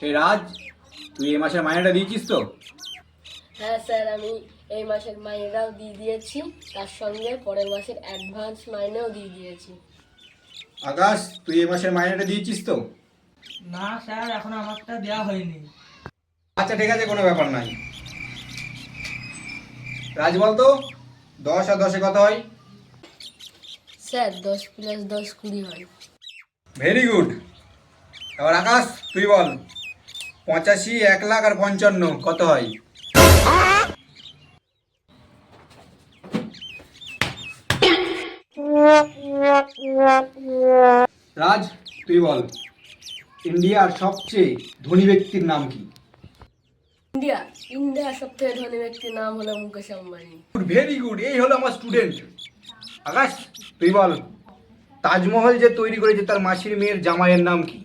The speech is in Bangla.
হে রাজ, তুই এই মাসের মাইনেটা দিয়েছিস তো? হ্যাঁ স্যার, আমি এই মাসের মাইনেটাও দিয়ে দিয়েছি, তার সঙ্গে পরের মাসের অ্যাডভান্স মাইনেও দিয়ে দিয়েছি। আকাশ, তুই এই মাসের মাইনেটা দিয়েছিস তো? না স্যার, এখন আমারটা দেওয়া হয়নি। আচ্ছা ঠিক আছে, কোনো ব্যাপার নাই। রাজ বলতো, 10 আর 10 কত হয়? স্যার 10 + 10 20 হয়। Very good. এবার আকাশ তুই বল, 85, 1 লাখ আর 55 কত হয়? রাজ তুই বল, ইন্ডিয়ার সবচেয়ে ধনী ব্যক্তির নাম কি? ইন্ডিয়ার সবথেকে ধনী ব্যক্তির নাম হলো মুকেশ আম্বানি। ভেরি গুড, এই হলো আমার স্টুডেন্ট। আকাশ তুই বল, তাজমহল যে তৈরি করেছে তার মাসির মেয়ের জামাইয়ের নাম কি?